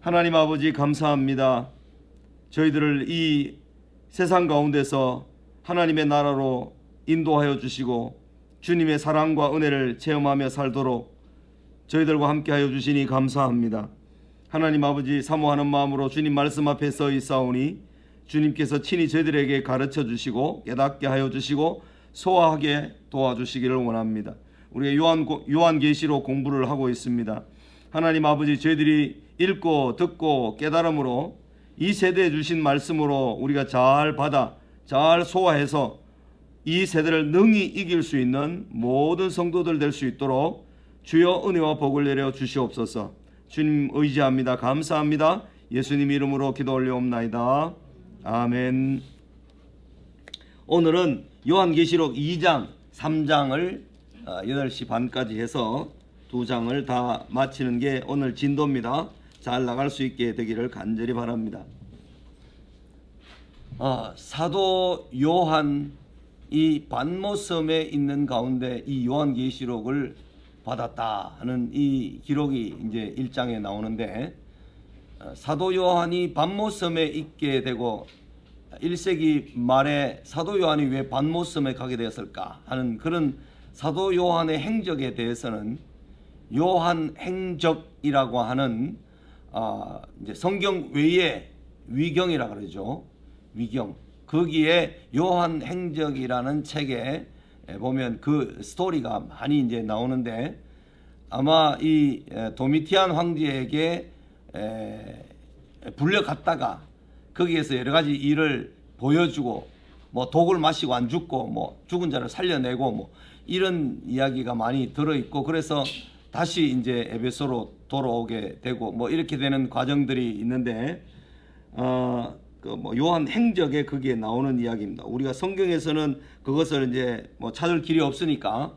하나님 아버지 감사합니다. 저희들을 이 세상 가운데서 하나님의 나라로 인도하여 주시고 주님의 사랑과 은혜를 체험하며 살도록 저희들과 함께하여 주시니 감사합니다. 하나님 아버지 사모하는 마음으로 주님 말씀 앞에 서 있사오니 주님께서 친히 저희들에게 가르쳐 주시고 깨닫게 하여 주시고 소화하게 도와주시기를 원합니다. 우리가 요한계시록 공부를 하고 있습니다. 하나님 아버지 저희들이 읽고 듣고 깨달음으로 이 세대에 주신 말씀으로 우리가 잘 받아 잘 소화해서 이 세대를 능히 이길 수 있는 모든 성도들 될 수 있도록 주여 은혜와 복을 내려 주시옵소서. 주님 의지합니다. 감사합니다. 예수님 이름으로 기도 올려옵나이다. 아멘. 오늘은 요한계시록 2장 3장을 8시 반까지 해서 2장을 다 마치는 게 오늘 진도입니다. 잘 나갈 수 있게 되기를 간절히 바랍니다. 사도 요한 이 반모섬에 있는 가운데 이 요한계시록을 받았다 하는 이 기록이 이제 1장에 나오는데, 사도 요한이 반모섬에 있게 되고 1세기 말에 사도 요한이 왜 반모섬에 가게 되었을까 하는 그런 사도 요한의 행적에 대해서는 요한 행적이라고 하는 이제 성경 외에 위경이라 그러죠. 위경. 거기에 요한 행적이라는 책에 보면 그 스토리가 많이 이제 나오는데, 아마 이 도미티안 황제에게 불려갔다가 거기에서 여러 가지 일을 보여주고 뭐 독을 마시고 안 죽고 뭐 죽은 자를 살려내고 뭐 이런 이야기가 많이 들어 있고, 그래서 다시 이제 에베소로 돌아오게 되고 뭐 이렇게 되는 과정들이 있는데, 뭐 요한 행적에 거기에 나오는 이야기입니다. 우리가 성경에서는 그것을 이제 뭐 찾을 길이 없으니까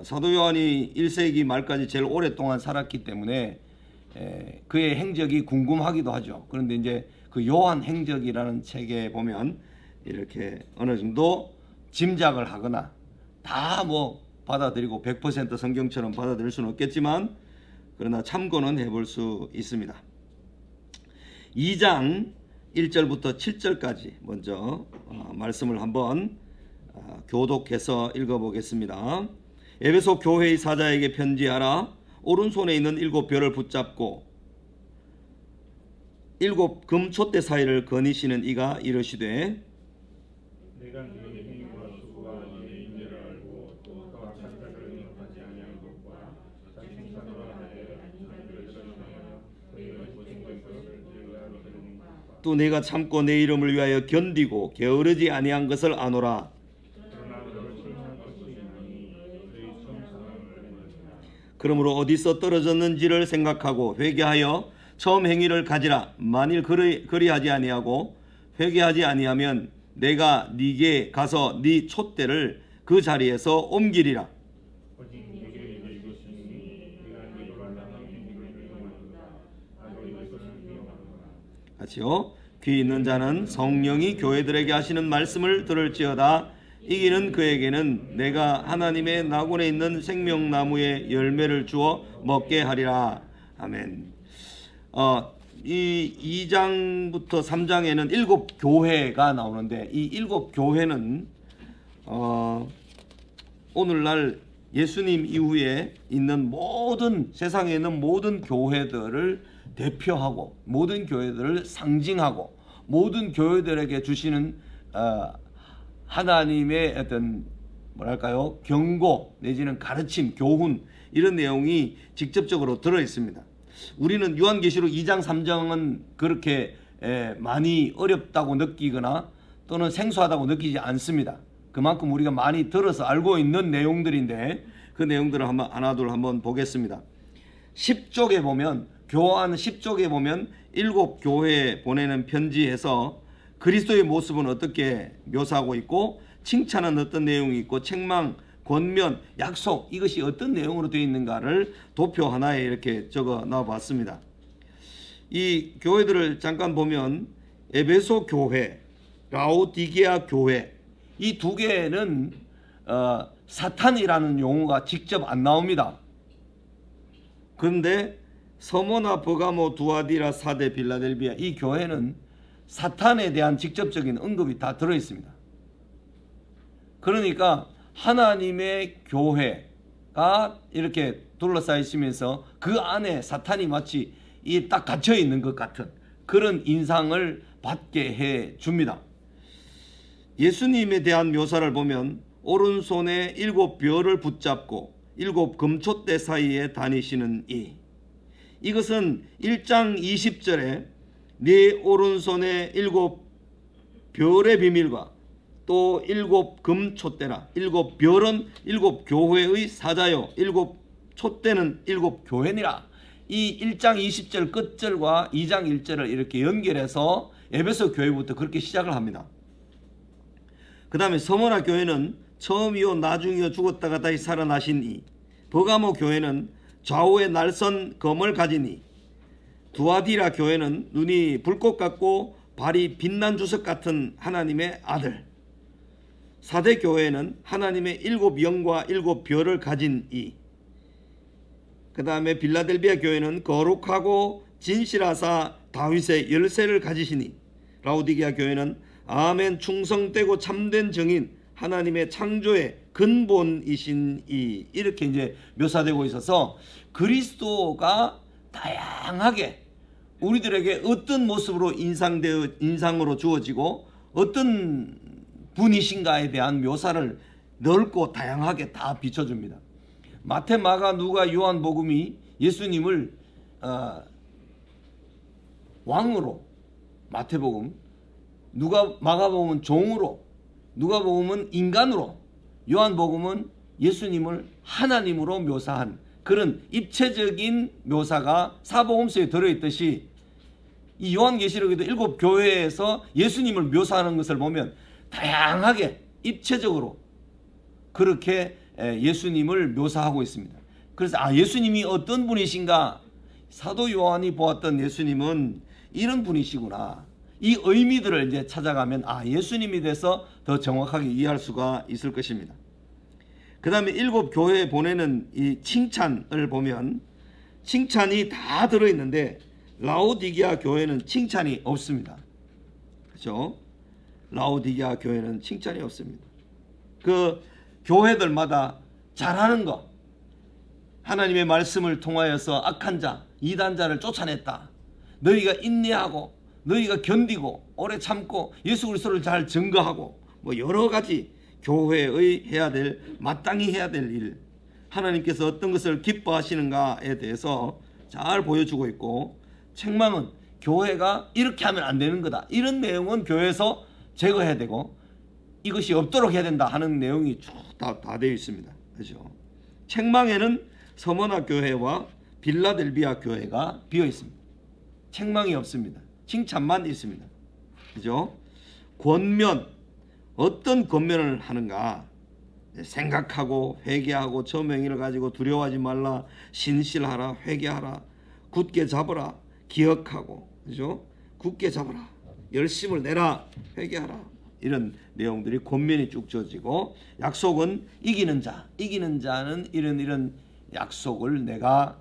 사도 요한이 1세기 말까지 제일 오랫동안 살았기 때문에 그의 행적이 궁금하기도 하죠. 그런데 이제 그 요한 행적이라는 책에 보면 이렇게 어느 정도 짐작을 하거나 다 뭐 받아들이고 100% 성경처럼 받아들일 수는 없겠지만 그러나 참고는 해볼 수 있습니다. 2장 1절부터 7절까지 먼저 말씀을 한번 교독해서 읽어보겠습니다. 에베소 교회의 사자에게 편지하라. 오른손에 있는 7별을 붙잡고 7 금 촛대 사이를 거니시는 이가 이르시되, 내가 네의 행위와 수고와 네의 인내를 알고 또 그와 자기를 능력하지 아니한 것과 자신 사도라 하여 자기를 설명하여 너희의 모든 것을 제거하러 드리는 것과 또 내가 참고 내 이름을 위하여 견디고 게으르지 아니한 것을 아노라. 그러나 너를 칭찬할 것이 있나니 너희 처음 사랑을 버렸다. 그러므로 어디서 떨어졌는지를 생각하고 회개하여 처음 행위를 가지라. 만일 그리하지 아니하고 회개하지 아니하면 내가 네게 가서 네 촛대를 그 자리에서 옮기리라. 오직 네게 이를 이것이니 네가 네로 말하는 행위를 위험하도다. 나도 이것은 위험하도다. 같이요. 귀 있는 자는 성령이 교회들에게 하시는 말씀을 들을지어다. 이기는 그에게는 내가 하나님의 낙원에 있는 생명나무의 열매를 주어 먹게 하리라. 아멘. 이 2장부터 3장에는 7교회가 나오는데, 이 7교회는 오늘날 예수님 이후에 있는 모든 세상에 있는 모든 교회들을 대표하고 모든 교회들을 상징하고 모든 교회들에게 주시는 하나님의 어떤 뭐랄까요, 경고 내지는 가르침, 교훈, 이런 내용이 직접적으로 들어 있습니다. 우리는 요한계시록 2장 3장은 그렇게 많이 어렵다고 느끼거나 또는 생소하다고 느끼지 않습니다. 그만큼 우리가 많이 들어서 알고 있는 내용들인데, 그 내용들을 하나둘 한번 보겠습니다. 10쪽에 보면, 교환 10쪽에 보면 7교회에 보내는 편지에서 그리스도의 모습은 어떻게 묘사하고 있고, 칭찬은 어떤 내용이 있고, 책망, 권면, 약속, 이것이 어떤 내용으로 되어 있는가를 도표 하나에 이렇게 적어 놔봤습니다. 이 교회들을 잠깐 보면 에베소 교회, 라오디게아 교회, 이 두 개는 사탄이라는 용어가 직접 안 나옵니다. 그런데 서모나, 버가모, 두아디라, 사데, 빌라델비아, 이 교회는 사탄에 대한 직접적인 언급이 다 들어 있습니다. 그러니까 하나님의 교회가 이렇게 둘러싸여 있으면서 그 안에 사탄이 마치 이 딱 갇혀 있는 것 같은 그런 인상을 받게 해 줍니다. 예수님에 대한 묘사를 보면 오른손에 7벼를 붙잡고 7 금촛대 사이에 다니시는 이것은 1장 20절에 네 오른손에 7별의 비밀과 또 7 금촛대라. 7별은 7 교회의 사자요 7 촛대는 7 교회니라. 이 1장 20절 끝절과 2장 1절을 이렇게 연결해서 에베소 교회부터 그렇게 시작을 합니다. 그 다음에 서머나 교회는 처음이요 나중이요 죽었다가 다시 살아나신 버가모 교회는 좌우에 날선 검을 가진 두아디라 교회는 눈이 불꽃 같고 발이 빛난 주석 같은 하나님의 아들, 사대 교회는 하나님의 7 영과 7 별을 가진 그 다음에 빌라델비아 교회는 거룩하고 진실하사 다윗의 열쇠를 가지시니, 라우디게아 교회는 아멘 충성되고 참된 증인 하나님의 창조의 근본이신 이렇게 이제 묘사되고 있어서 그리스도가 다양하게 우리들에게 어떤 모습으로 인상으로 주어지고 어떤 분이신가에 대한 묘사를 넓고 다양하게 다 비춰줍니다. 마태, 마가, 누가, 요한 복음이 예수님을 왕으로, 마태복음, 마가복음은 종으로, 누가복음은 인간으로, 요한복음은 예수님을 하나님으로 묘사한 그런 입체적인 묘사가 사복음서에 들어있듯이 이 요한계시록에도 7 교회에서 예수님을 묘사하는 것을 보면 다양하게 입체적으로 그렇게 예수님을 묘사하고 있습니다. 그래서 예수님이 어떤 분이신가, 사도 요한이 보았던 예수님은 이런 분이시구나, 이 의미들을 이제 찾아가면 예수님에 대해서 더 정확하게 이해할 수가 있을 것입니다. 그 다음에 7 교회에 보내는 이 칭찬을 보면 칭찬이 다 들어있는데 라오디게아 교회는 칭찬이 없습니다. 그렇죠? 라오디게아 교회는 칭찬이 없습니다. 그 교회들마다 잘하는 거, 하나님의 말씀을 통하여서 악한 자, 이단자를 쫓아냈다, 너희가 인내하고 너희가 견디고 오래 참고 예수 그리스도를 잘 증거하고 뭐 여러 가지 교회의 해야 될, 마땅히 해야 될 일, 하나님께서 어떤 것을 기뻐하시는가에 대해서 잘 보여주고 있고, 책망은 교회가 이렇게 하면 안 되는 거다, 이런 내용은 교회에서 제거해야 되고 이것이 없도록 해야 된다 하는 내용이 쭉 다 되어 있습니다. 그렇죠? 책망에는 서머나 교회와 빌라델비아 교회가 비어 있습니다. 책망이 없습니다. 칭찬만 있습니다. 그죠? 권면, 어떤 권면을 하는가? 생각하고 회개하고 저명의를 가지고 두려워하지 말라, 신실하라, 회개하라, 굳게 잡으라, 기억하고, 그죠? 굳게 잡으라, 열심을 내라, 회개하라, 이런 내용들이 권면이 쭉 주어지고, 약속은 이기는 자는 이런 약속을 내가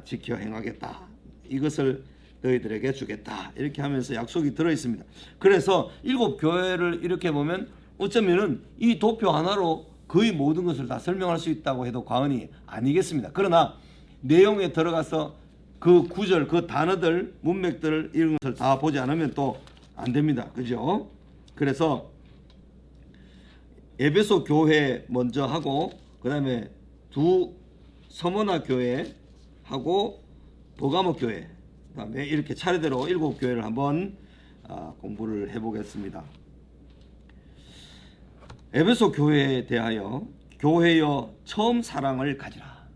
지켜 행하겠다, 이것을 너희들에게 주겠다, 이렇게 하면서 약속이 들어있습니다. 그래서 7 교회를 이렇게 보면 어쩌면은 이 도표 하나로 거의 모든 것을 다 설명할 수 있다고 해도 과언이 아니겠습니다. 그러나 내용에 들어가서 그 구절, 그 단어들, 문맥들 이런 것을 다 보지 않으면 또 안 됩니다. 그죠? 그래서 에베소 교회 먼저 하고, 그 다음에 서머나 교회 하고 버가모 교회, 그 다음에 이렇게 차례대로 7 교회를 한번 공부를 해보겠습니다. 에베소 교회에 대하여 교회여 처음 사랑을 가지라,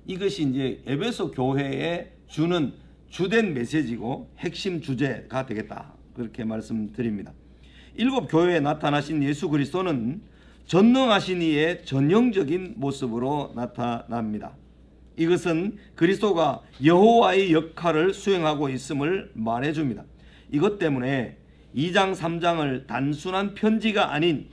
이것이 이제 에베소 교회에 주는 주된 메시지고 핵심 주제가 되겠다, 그렇게 말씀드립니다. 7 교회에 나타나신 예수 그리스도는 전능하신 이의 전형적인 모습으로 나타납니다. 이것은 그리스도가 여호와의 역할을 수행하고 있음을 말해줍니다. 이것 때문에 2장 3장을 단순한 편지가 아닌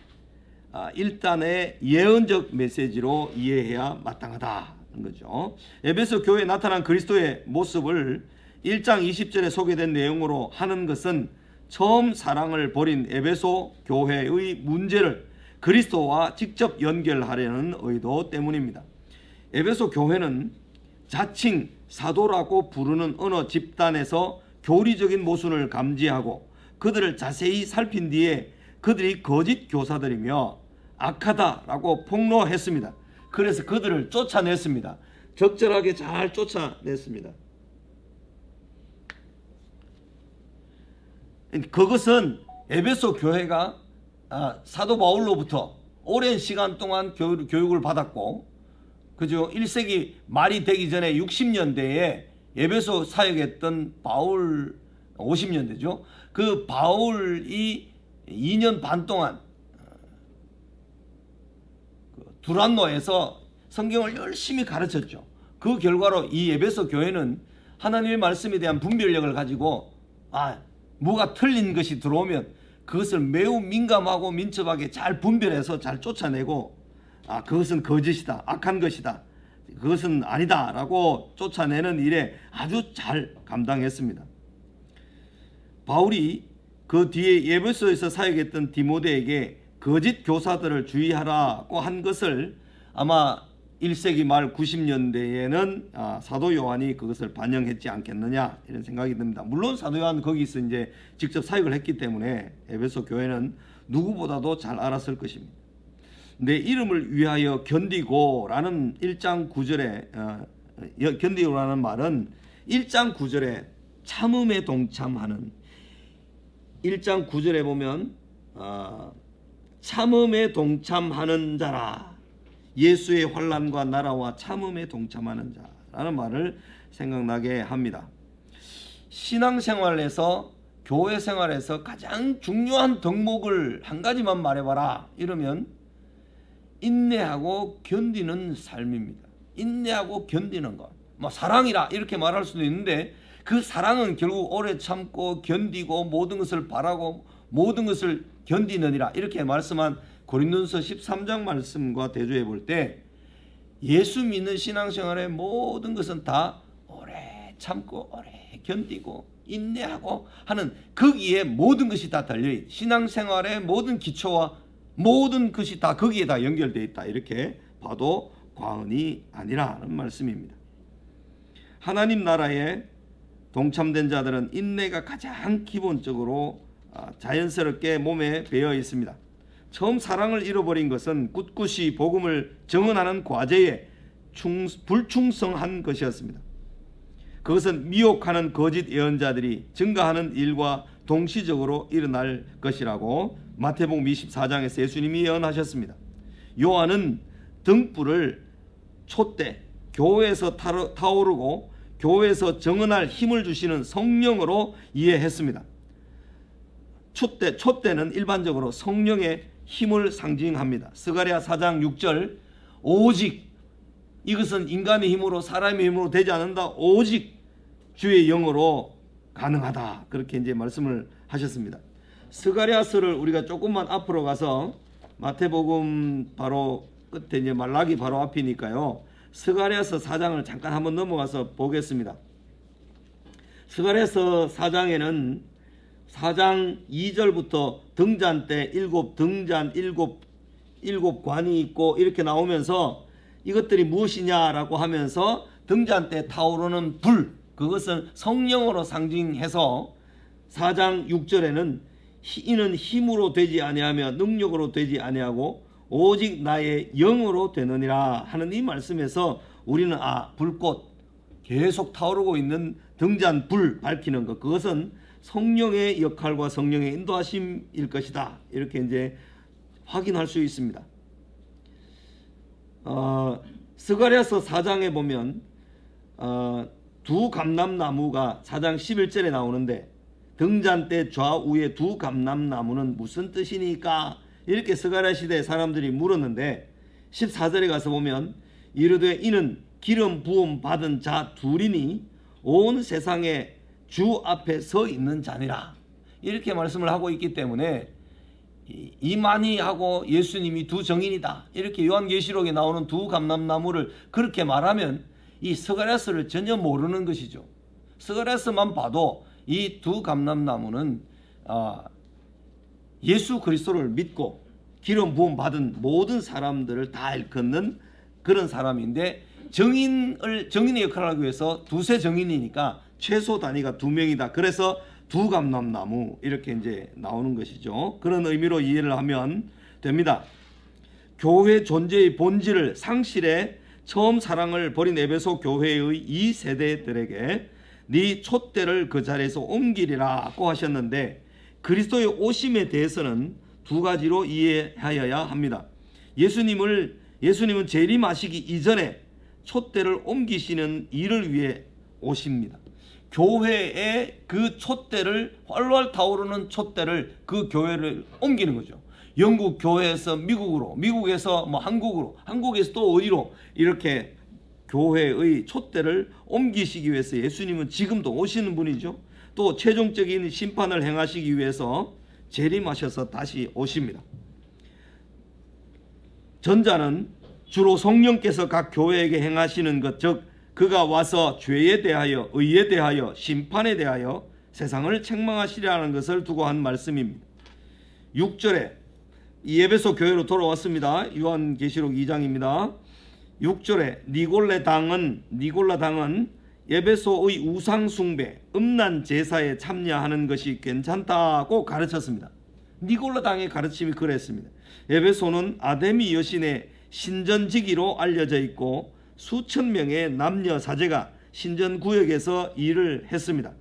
일단의 예언적 메시지로 이해해야 마땅하다, 거죠. 에베소 교회에 나타난 그리스도의 모습을 1장 20절에 소개된 내용으로 하는 것은 처음 사랑을 버린 에베소 교회의 문제를 그리스도와 직접 연결하려는 의도 때문입니다. 에베소 교회는 자칭 사도라고 부르는 어느 집단에서 교리적인 모순을 감지하고 그들을 자세히 살핀 뒤에 그들이 거짓 교사들이며 악하다라고 폭로했습니다. 그래서 그들을 쫓아냈습니다. 적절하게 잘 쫓아냈습니다. 그것은 에베소 교회가 사도 바울로부터 오랜 시간 동안 교육을 받았고, 그죠? 1세기 말이 되기 전에 60년대에 에베소 사역했던 바울 50년대죠. 그 바울이 2년 반 동안 두란노에서 성경을 열심히 가르쳤죠. 그 결과로 이 에베소 교회는 하나님의 말씀에 대한 분별력을 가지고 뭐가 틀린 것이 들어오면 그것을 매우 민감하고 민첩하게 잘 분별해서 잘 쫓아내고 그것은 거짓이다, 악한 것이다, 그것은 아니다 라고 쫓아내는 일에 아주 잘 감당했습니다. 바울이 그 뒤에 에베소에서 사역했던 디모데에게 거짓 교사들을 주의하라고 한 것을 아마 1세기 말 90년대에는 사도 요한이 그것을 반영했지 않겠느냐 이런 생각이 듭니다. 물론 사도 요한은 거기서 이제 직접 사역을 했기 때문에 에베소 교회는 누구보다도 잘 알았을 것입니다. 내 이름을 위하여 견디고라는 1장 9절에 견디고라는 말은 1장 9절에 참음에 동참하는 1장 9절에 보면 참음에 동참하는 자라, 예수의 환난과 나라와 참음에 동참하는 자라는 말을 생각나게 합니다. 신앙생활에서 교회 생활에서 가장 중요한 덕목을 한 가지만 말해봐라 이러면 인내하고 견디는 삶입니다. 인내하고 견디는 것, 사랑이라 이렇게 말할 수도 있는데 그 사랑은 결국 오래 참고 견디고 모든 것을 바라고 모든 것을 견디느니라 이렇게 말씀한 고린도서 13장 말씀과 대조해 볼 때 예수 믿는 신앙생활의 모든 것은 다 오래 참고 오래 견디고 인내하고 하는 거기에 모든 것이 다 달려있다. 신앙생활의 모든 기초와 모든 것이 다 거기에 다 연결되어 있다. 이렇게 봐도 과언이 아니라는 말씀입니다. 하나님 나라에 동참된 자들은 인내가 가장 기본적으로 자연스럽게 몸에 배어 있습니다. 처음 사랑을 잃어버린 것은 꿋꿋이 복음을 정언하는 과제에 불충성한 것이었습니다. 그것은 미혹하는 거짓 예언자들이 증가하는 일과 동시적으로 일어날 것이라고 마태복음 24장에서 예수님이 예언하셨습니다. 요한은 등불을 촛대, 교회에서 타오르고 교회에서 정언할 힘을 주시는 성령으로 이해했습니다. 촛대는 일반적으로 성령의 힘을 상징합니다. 스가랴 4장 6절 오직 이것은 인간의 힘으로 사람의 힘으로 되지 않는다. 오직 주의 영으로 가능하다. 그렇게 이제 말씀을 하셨습니다. 스가랴서를 우리가 조금만 앞으로 가서 마태복음 바로 끝에 이제 말라기 바로 앞이니까요. 스가랴서 4장을 잠깐 한번 넘어가서 보겠습니다. 스가랴서 4장에는 4장 2절부터 등잔 때 일곱 관이 있고 이렇게 나오면서 이것들이 무엇이냐라고 하면서 등잔 때 타오르는 불, 그것은 성령으로 상징해서 4장 6절에는 이는 힘으로 되지 아니하며 능력으로 되지 아니하고 오직 나의 영으로 되느니라 하는 이 말씀에서 우리는 불꽃 계속 타오르고 있는 등잔 불 밝히는 것, 그것은 성령의 역할과 성령의 인도하심일 것이다. 이렇게 이제 확인할 수 있습니다. 스가랴서 4장에 보면 두 감람나무가 4장 11절에 나오는데 등잔대 좌우에 두 감람나무는 무슨 뜻이니까? 이렇게 스가랴 시대 사람들이 물었는데 14절에 가서 보면 이르되 이는 기름 부음 받은 자 둘이니 온 세상에 주 앞에 서 있는 자니라. 이렇게 말씀을 하고 있기 때문에 이만희하고 예수님이 두 정인이다, 이렇게 요한계시록에 나오는 두 감람나무를 그렇게 말하면 이 스가랴스를 전혀 모르는 것이죠. 스가랴스만 봐도 이 두 감람나무는 예수 그리스도를 믿고 기름 부음 받은 모든 사람들을 다 일컫는 그런 사람인데, 정인의 역할을 하기 위해서 두세 정인이니까 최소 단위가 2명이다. 그래서 두 감람나무 이렇게 이제 나오는 것이죠. 그런 의미로 이해를 하면 됩니다. 교회 존재의 본질을 상실해 처음 사랑을 버린 에베소 교회의 2세대들에게 네 촛대를 그 자리에서 옮기리라고 하셨는데, 그리스도의 오심에 대해서는 두 가지로 이해하여야 합니다. 예수님은 재림하시기 이전에 촛대를 옮기시는 일을 위해 오십니다. 교회의 그 촛대를, 활활 타오르는 촛대를, 그 교회를 옮기는 거죠. 영국 교회에서 미국으로, 미국에서 뭐 한국으로, 한국에서 또 어디로, 이렇게 교회의 촛대를 옮기시기 위해서 예수님은 지금도 오시는 분이죠. 또 최종적인 심판을 행하시기 위해서 재림하셔서 다시 오십니다. 전자는 주로 성령께서 각 교회에게 행하시는 것, 즉 그가 와서 죄에 대하여, 의에 대하여, 심판에 대하여 세상을 책망하시리라는 것을 두고 한 말씀입니다. 6절에 이 에베소 교회로 돌아왔습니다. 요한계시록 2장입니다. 6절에 니골라 당은 에베소의 우상 숭배, 음란 제사에 참여하는 것이 괜찮다고 가르쳤습니다. 니골라 당의 가르침이 그랬습니다. 에베소는 아데미 여신의 신전지기로 알려져 있고 수천 명의 남녀 사제가 신전 구역에서 일을 했습니다.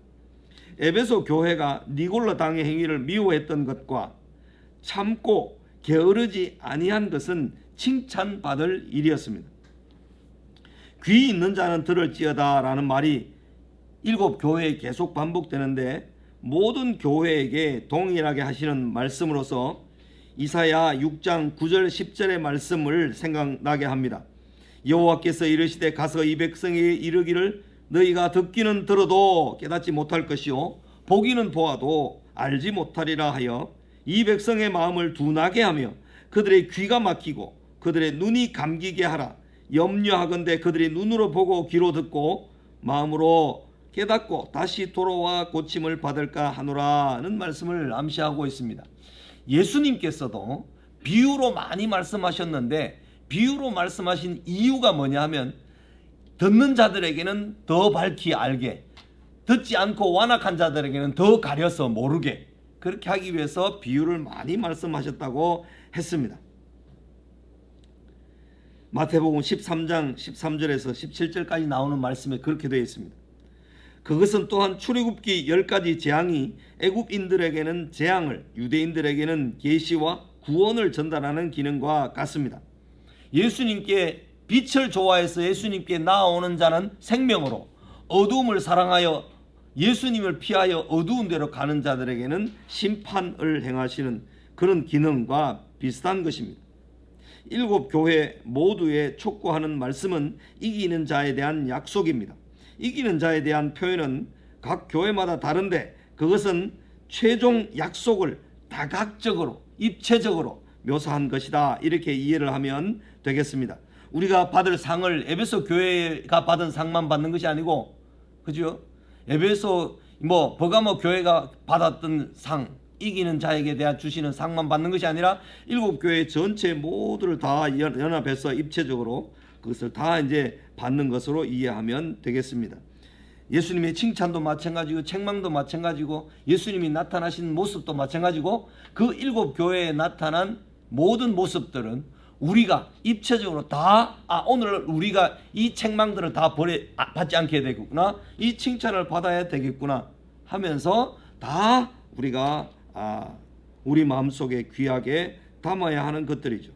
에베소 교회가 니골라 당의 행위를 미워했던 것과 참고 게으르지 아니한 것은 칭찬받을 일이었습니다. 귀 있는 자는 들을지어다 라는 말이 7교회에 계속 반복되는데, 모든 교회에게 동일하게 하시는 말씀으로서 이사야 6장 9절 10절의 말씀을 생각나게 합니다. 여호와께서 이르시되 가서 이 백성에게 이르기를 너희가 듣기는 들어도 깨닫지 못할 것이요 보기는 보아도 알지 못하리라 하여 이 백성의 마음을 둔하게 하며 그들의 귀가 막히고 그들의 눈이 감기게 하라. 염려하건대 그들이 눈으로 보고 귀로 듣고 마음으로 깨닫고 다시 돌아와 고침을 받을까 하노라는 말씀을 암시하고 있습니다. 예수님께서도 비유로 많이 말씀하셨는데, 비유로 말씀하신 이유가 뭐냐 하면 듣는 자들에게는 더 밝히 알게, 듣지 않고 완악한 자들에게는 더 가려서 모르게, 그렇게 하기 위해서 비유를 많이 말씀하셨다고 했습니다. 마태복음 13장 13절에서 17절까지 나오는 말씀에 그렇게 되어 있습니다. 그것은 또한 출애굽기 10가지 재앙이 애굽인들에게는 재앙을, 유대인들에게는 계시와 구원을 전달하는 기능과 같습니다. 예수님께 빛을 좋아해서 예수님께 나아오는 자는 생명으로, 어두움을 사랑하여 예수님을 피하여 어두운 데로 가는 자들에게는 심판을 행하시는 그런 기능과 비슷한 것입니다. 7교회 모두에 촉구하는 말씀은 이기는 자에 대한 약속입니다. 이기는 자에 대한 표현은 각 교회마다 다른데, 그것은 최종 약속을 다각적으로, 입체적으로 묘사한 것이다, 이렇게 이해를 하면 되겠습니다. 우리가 받을 상을 에베소 교회가 받은 상만 받는 것이 아니고, 그죠? 에베소 버가모 교회가 받았던 상, 이기는 자에게 대한 주시는 상만 받는 것이 아니라 7교회 전체 모두를 다 연합해서 입체적으로 그것을 다 이제 받는 것으로 이해하면 되겠습니다. 예수님의 칭찬도 마찬가지고 책망도 마찬가지고 예수님이 나타나신 모습도 마찬가지고, 그 7교회에 나타난 모든 모습들은 우리가 입체적으로 다 오늘 우리가 이 책망들을 다 받지 않게 되겠구나, 이 칭찬을 받아야 되겠구나 하면서 다 우리가 우리 마음속에 귀하게 담아야 하는 것들이죠.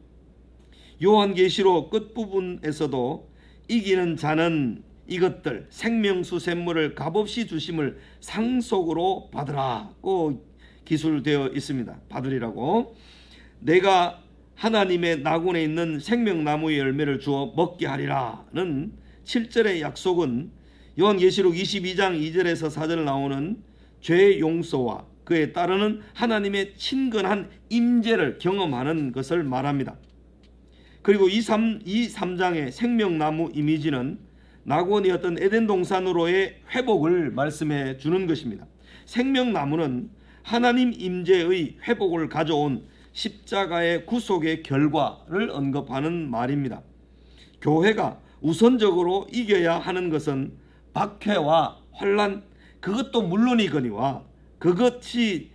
요한계시록 끝부분에서도 이기는 자는 이것들 생명수 샘물을 값없이 주심을 상속으로 받으라고 기술되어 있습니다. 받으리라고. 내가 하나님의 나군에 있는 생명나무의 열매를 주어 먹게 하리라는 7절의 약속은 요한계시록 22장 2절에서 4절 나오는 죄 용서와 그에 따르는 하나님의 친근한 임재를 경험하는 것을 말합니다. 그리고 이 3장의 생명나무 이미지는 낙원이었던 에덴 동산으로의 회복을 말씀해 주는 것입니다. 생명나무는 하나님 임재의 회복을 가져온 십자가의 구속의 결과를 언급하는 말입니다. 교회가 우선적으로 이겨야 하는 것은 박해와 환난, 그것도 물론이거니와 그것이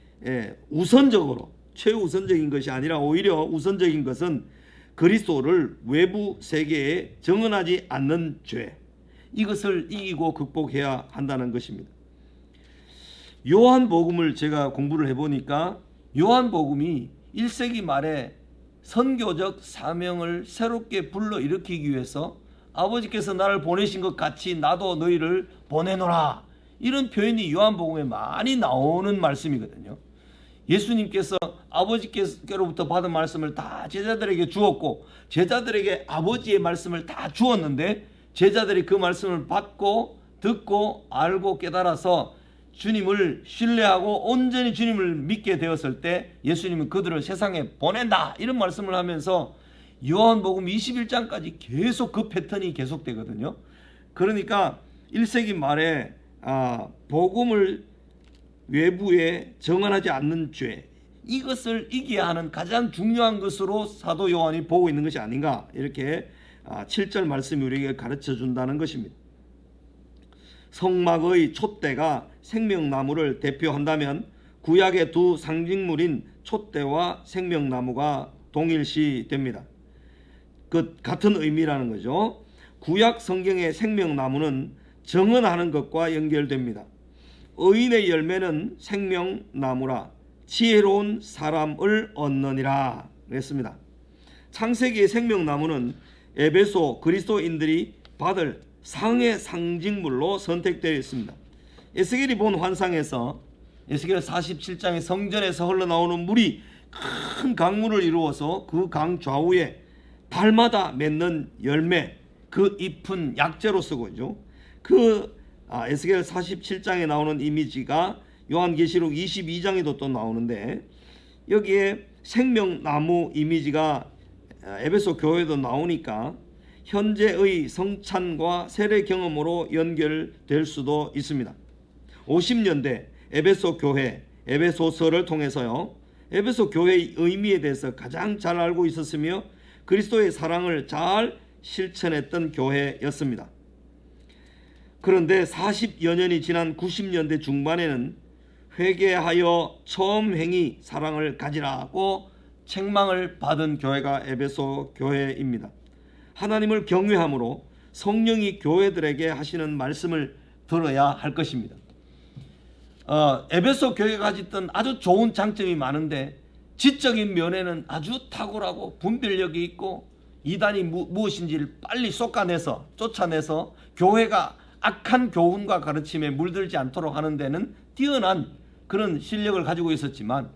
우선적으로 최우선적인 것이 아니라 오히려 우선적인 것은 그리스도를 외부 세계에 정언하지 않는 죄, 이것을 이기고 극복해야 한다는 것입니다. 요한복음을 제가 공부를 해보니까 요한복음이 1세기 말에 선교적 사명을 새롭게 불러일으키기 위해서 아버지께서 나를 보내신 것 같이 나도 너희를 보내노라, 이런 표현이 요한복음에 많이 나오는 말씀이거든요. 예수님께서 아버지께로부터 받은 말씀을 다 제자들에게 주었고 제자들에게 아버지의 말씀을 다 주었는데 제자들이 그 말씀을 받고 듣고 알고 깨달아서 주님을 신뢰하고 온전히 주님을 믿게 되었을 때 예수님은 그들을 세상에 보낸다, 이런 말씀을 하면서 요한복음 21장까지 계속 그 패턴이 계속되거든요. 그러니까 1세기 말에 복음을 외부에 정언하지 않는 죄, 이것을 이겨야 하는 가장 중요한 것으로 사도 요한이 보고 있는 것이 아닌가, 이렇게 7절 말씀이 우리에게 가르쳐 준다는 것입니다. 성막의 촛대가 생명나무를 대표한다면 구약의 두 상징물인 촛대와 생명나무가 동일시 됩니다. 그 같은 의미라는 거죠. 구약 성경의 생명나무는 정언하는 것과 연결됩니다. 의인의 열매는 생명나무라 지혜로운 사람을 얻느니라 그랬습니다. 창세기의 생명나무는 에베소 그리스도인들이 받을 상의 상징물로 선택되어 있습니다. 에스겔이 본 환상에서 에스겔 47장의 성전에서 흘러나오는 물이 큰 강물을 이루어서 그 강 좌우에 달마다 맺는 열매, 그 잎은 약재로 쓰고 있죠. 에스겔 47장에 나오는 이미지가 요한계시록 22장에도 또 나오는데 여기에 생명나무 이미지가 에베소 교회도 나오니까 현재의 성찬과 세례 경험으로 연결될 수도 있습니다. 50년대 에베소 교회, 에베소서를 통해서요, 에베소 교회의 의미에 대해서 가장 잘 알고 있었으며 그리스도의 사랑을 잘 실천했던 교회였습니다. 그런데 40여 년이 지난 90년대 중반에는 회개하여 처음 행히 사랑을 가지라고 책망을 받은 교회가 에베소 교회입니다. 하나님을 경외함으로 성령이 교회들에게 하시는 말씀을 들어야 할 것입니다. 에베소 교회가 가졌던 아주 좋은 장점이 많은데 지적인 면에는 아주 탁월하고 분별력이 있고 이단이 무엇인지를 빨리 쫓아내서 교회가 악한 교훈과 가르침에 물들지 않도록 하는 데는 뛰어난 그런 실력을 가지고 있었지만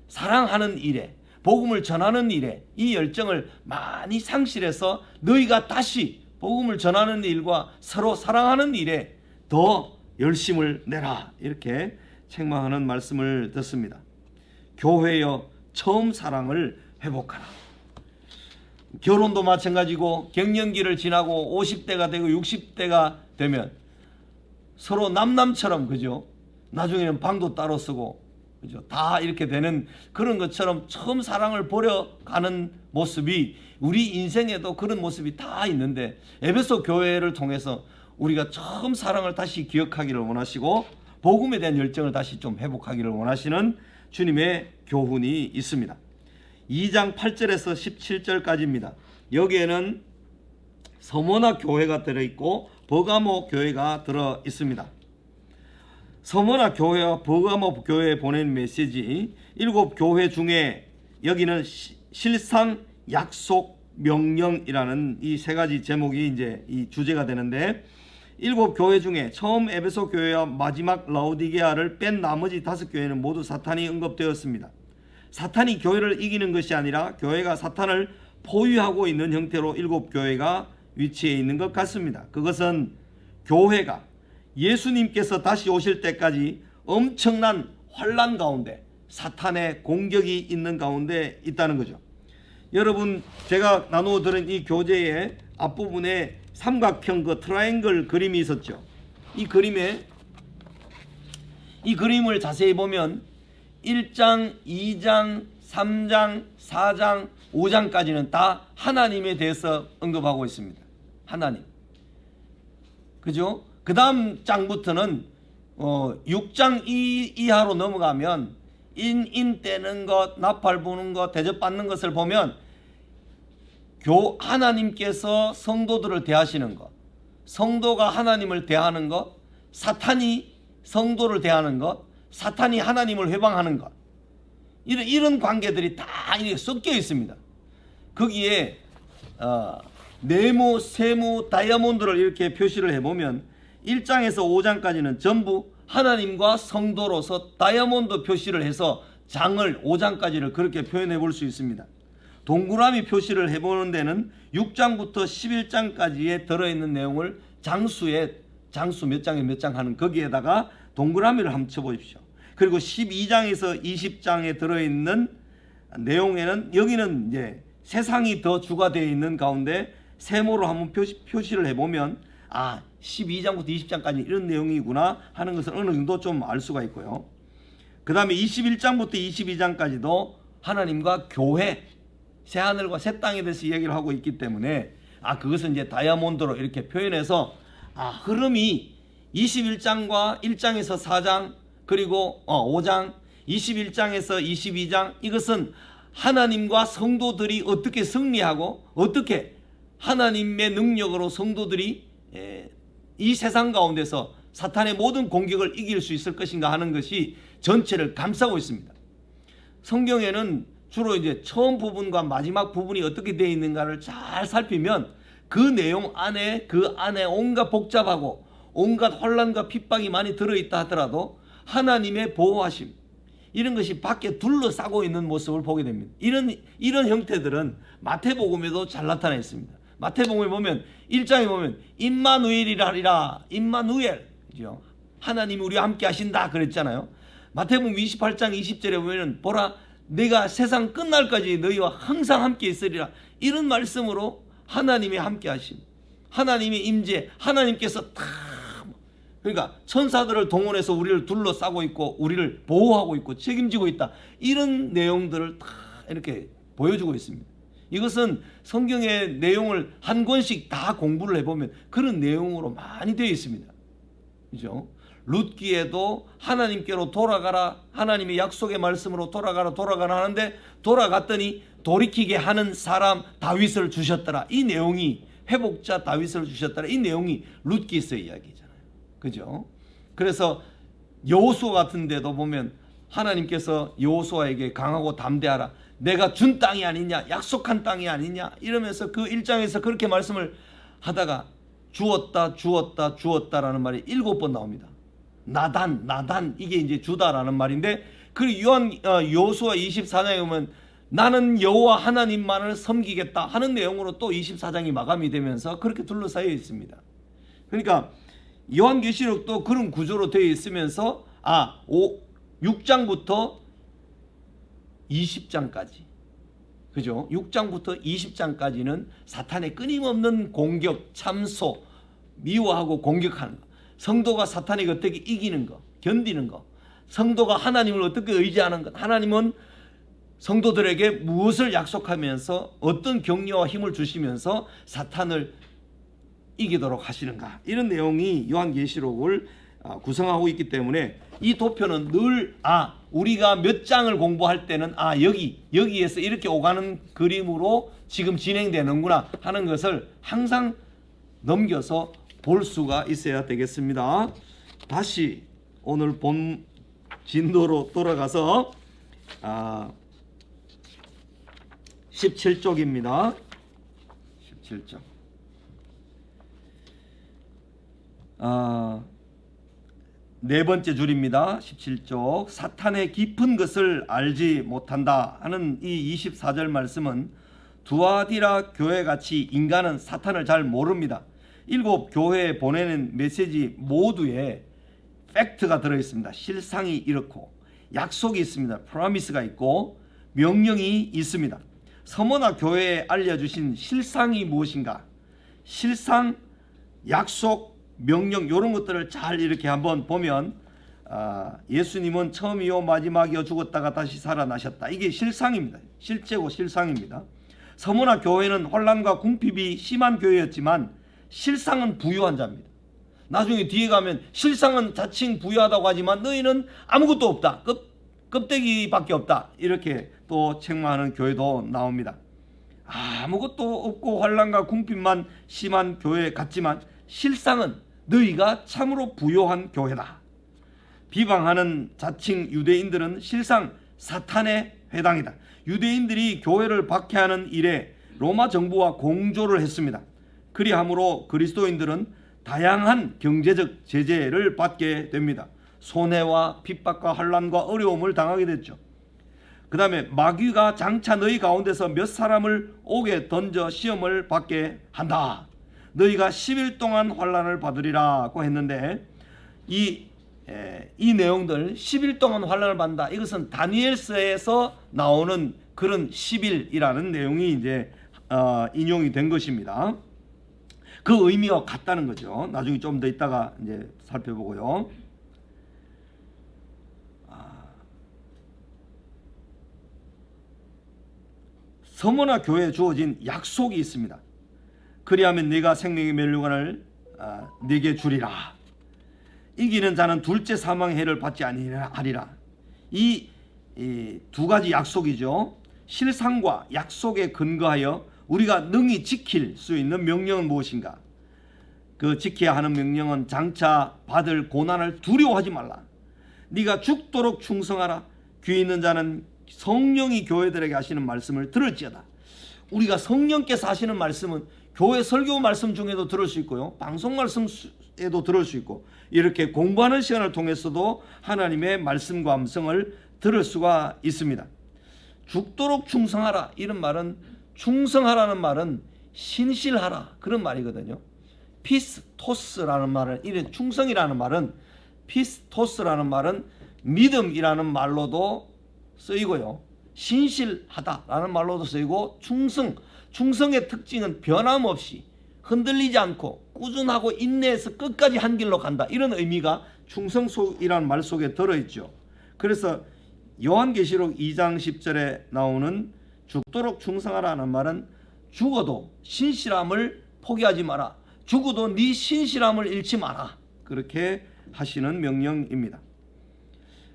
사랑하는 일에, 복음을 전하는 일에 이 열정을 많이 상실해서 너희가 다시 복음을 전하는 일과 서로 사랑하는 일에 더 열심을 내라, 이렇게 책망하는 말씀을 듣습니다. 교회여 처음 사랑을 회복하라. 결혼도 마찬가지고 갱년기를 지나고 50대가 되고 60대가 되면 서로 남남처럼, 그죠? 나중에는 방도 따로 쓰고, 그죠? 다 이렇게 되는 그런 것처럼 처음 사랑을 버려가는 모습이 우리 인생에도 그런 모습이 다 있는데 에베소 교회를 통해서 우리가 처음 사랑을 다시 기억하기를 원하시고 복음에 대한 열정을 다시 좀 회복하기를 원하시는 주님의 교훈이 있습니다. 2장 8절에서 17절까지입니다. 여기에는 서머나 교회가 들어있고 버가모 교회가 들어 있습니다. 서머나 교회와 버가모 교회에 보낸 메시지 7교회 중에 여기는 실상, 약속, 명령이라는 이 세 가지 제목이 이제 이 주제가 되는데 7교회 중에 처음 에베소 교회와 마지막 라오디게아를 뺀 나머지 5교회는 모두 사탄이 언급되었습니다. 사탄이 교회를 이기는 것이 아니라 교회가 사탄을 포위하고 있는 형태로 7교회가 위치해 있는 것 같습니다. 그것은 교회가 예수님께서 다시 오실 때까지 엄청난 환난 가운데 사탄의 공격이 있는 가운데 있다는 거죠. 여러분, 제가 나누어 들은 이 교재의 앞부분에 삼각형 그 트라이앵글 그림이 있었죠. 이 그림을 자세히 보면 1장, 2장, 3장, 4장, 5장까지는 다 하나님에 대해서 언급하고 있습니다. 하나님. 그죠? 그 다음 장부터는 6장 이하로 넘어가면 인 떼는 것, 나팔 부는 것, 대접받는 것을 보면 하나님께서 성도들을 대하시는 것, 성도가 하나님을 대하는 것, 사탄이 성도를 대하는 것, 사탄이 하나님을 회방하는 것, 이런 관계들이 다 이렇게 섞여 있습니다. 거기에 네모, 세모, 다이아몬드를 이렇게 표시를 해보면 1장에서 5장까지는 전부 하나님과 성도로서 다이아몬드 표시를 해서 장을 5장까지를 그렇게 표현해 볼 수 있습니다. 동그라미 표시를 해보는 데는 6장부터 11장까지에 들어있는 내용을 장수 몇 장에 몇 장 하는 거기에다가 동그라미를 한번 쳐보십시오. 그리고 12장에서 20장에 들어있는 내용에는 여기는 이제 세상이 더 주가 되어 있는 가운데 세모로 한번 표시를 해보면 12장부터 20장까지 이런 내용이구나 하는 것을 어느 정도 좀 알 수가 있고요. 그 다음에 21장부터 22장까지도 하나님과 교회, 새하늘과 새 땅에 대해서 이야기를 하고 있기 때문에 그것은 이제 다이아몬드로 이렇게 표현해서 흐름이 21장과 1장에서 4장 그리고 5장, 21장에서 22장, 이것은 하나님과 성도들이 어떻게 승리하고 어떻게 하나님의 능력으로 성도들이 이 세상 가운데서 사탄의 모든 공격을 이길 수 있을 것인가 하는 것이 전체를 감싸고 있습니다. 성경에는 주로 이제 처음 부분과 마지막 부분이 어떻게 되어 있는가를 잘 살피면 그 내용 안에 온갖 복잡하고 온갖 혼란과 핍박이 많이 들어있다 하더라도 하나님의 보호하심, 이런 것이 밖에 둘러싸고 있는 모습을 보게 됩니다. 이런 형태들은 마태복음에도 잘 나타나 있습니다. 마태복음에 보면 1장에 보면 임마누엘이라 하리라. 임마누엘, 그죠? 하나님이 우리와 함께 하신다 그랬잖아요. 마태복음 28장 20절에 보면 보라, 내가 세상 끝날까지 너희와 항상 함께 있으리라. 이런 말씀으로 하나님이 함께 하심, 하나님의 임재, 하나님께서 그러니까 천사들을 동원해서 우리를 둘러싸고 있고 우리를 보호하고 있고 책임지고 있다, 이런 내용들을 다 이렇게 보여주고 있습니다. 이것은 성경의 내용을 한 권씩 다 공부를 해보면 그런 내용으로 많이 되어 있습니다. 그죠? 룻기에도 하나님께로 돌아가라, 하나님의 약속의 말씀으로 돌아가라 하는데 돌아갔더니 돌이키게 하는 사람 다윗을 주셨더라. 이 내용이 회복자 다윗을 주셨더라. 이 내용이 룻기에서 이야기잖아요. 그죠? 그래서 여호수아 같은 데도 보면 하나님께서 여호수아에게 강하고 담대하라, 내가 준 땅이 아니냐, 약속한 땅이 아니냐, 이러면서 그 1장에서 그렇게 말씀을 하다가 주었다라는 말이 7번 나옵니다. 나단 이게 이제 주다라는 말인데, 그리고 여호수아 24장에 보면 나는 여호와 하나님만을 섬기겠다 하는 내용으로 또 24장이 마감이 되면서 그렇게 둘러싸여 있습니다. 그러니까 요한계시록도 그런 구조로 되어 있으면서 6장부터 20장까지, 그죠? 6장부터 20장까지는 사탄의 끊임없는 공격, 참소, 미워하고 공격하는 것, 성도가 사탄에게 어떻게 이기는 것, 견디는 것, 성도가 하나님을 어떻게 의지하는 것, 하나님은 성도들에게 무엇을 약속하면서 어떤 격려와 힘을 주시면서 사탄을 이기도록 하시는가, 이런 내용이 요한계시록을 구성하고 있기 때문에 이 도표는 늘 우리가 몇 장을 공부할 때는 여기에서 이렇게 오가는 그림으로 지금 진행되는구나 하는 것을 항상 넘겨서 볼 수가 있어야 되겠습니다. 다시 오늘 본 진도로 돌아가서 17쪽입니다. 17쪽. 네 번째 줄입니다. 17쪽. 사탄의 깊은 것을 알지 못한다 하는 이 24절 말씀은 두아디라 교회같이 인간은 사탄을 잘 모릅니다. 7 교회에 보내는 메시지 모두에 팩트가 들어있습니다. 실상이 이렇고 약속이 있습니다. 프로미스가 있고 명령이 있습니다. 서머나 교회에 알려주신 실상이 무엇인가? 실상, 약속, 명령 이런 것들을 잘 이렇게 한번 보면 예수님은 처음이요 마지막이요 죽었다가 다시 살아나셨다. 이게 실상입니다. 실제고 실상입니다. 서머나 교회는 혼란과 궁핍이 심한 교회였지만 실상은 부유한 자입니다. 나중에 뒤에 가면 실상은 자칭 부유하다고 하지만 너희는 아무것도 없다. 껍데기밖에 없다. 이렇게 또 책망하는 교회도 나옵니다. 아무것도 없고 혼란과 궁핍만 심한 교회 같지만 실상은 너희가 참으로 부유한 교회다. 비방하는 자칭 유대인들은 실상 사탄의 회당이다. 유대인들이 교회를 박해하는 일에 로마 정부와 공조를 했습니다. 그리함으로 그리스도인들은 다양한 경제적 제재를 받게 됩니다. 손해와 핍박과 환난과 어려움을 당하게 됐죠. 그 다음에 마귀가 장차 너희 가운데서 몇 사람을 옥에 던져 시험을 받게 한다. 너희가 10일 동안 환난을 받으리라고 했는데 이 내용들 10일 동안 환난을 받는다. 이것은 다니엘서에서 나오는 그런 10일이라는 내용이 이제 인용이 된 것입니다. 그 의미와 같다는 거죠. 나중에 좀 더 있다가 이제 살펴보고요. 서머나 교회에 주어진 약속이 있습니다. 그리하면 네가 생명의 면류관을 네게 주리라. 이기는 자는 둘째 사망의 해를 받지 아니하리라. 이 두 가지 약속이죠. 실상과 약속에 근거하여 우리가 능히 지킬 수 있는 명령은 무엇인가? 그 지켜야 하는 명령은 장차 받을 고난을 두려워하지 말라. 네가 죽도록 충성하라. 귀 있는 자는 성령이 교회들에게 하시는 말씀을 들을지어다. 우리가 성령께서 하시는 말씀은 교회 설교 말씀 중에도 들을 수 있고요. 방송 말씀에도 들을 수 있고 이렇게 공부하는 시간을 통해서도 하나님의 말씀과 음성을 들을 수가 있습니다. 죽도록 충성하라. 이런 말은 충성하라는 말은 신실하라 그런 말이거든요. 피스토스라는 말은 이런 충성이라는 말은 피스토스라는 말은 믿음이라는 말로도 쓰이고요. 신실하다라는 말로도 쓰이고 충성의 특징은 변함없이 흔들리지 않고 꾸준하고 인내해서 끝까지 한 길로 간다. 이런 의미가 충성이라는 말 속에 들어있죠. 그래서 요한계시록 2장 10절에 나오는 죽도록 충성하라는 말은 죽어도 신실함을 포기하지 마라. 죽어도 네 신실함을 잃지 마라. 그렇게 하시는 명령입니다.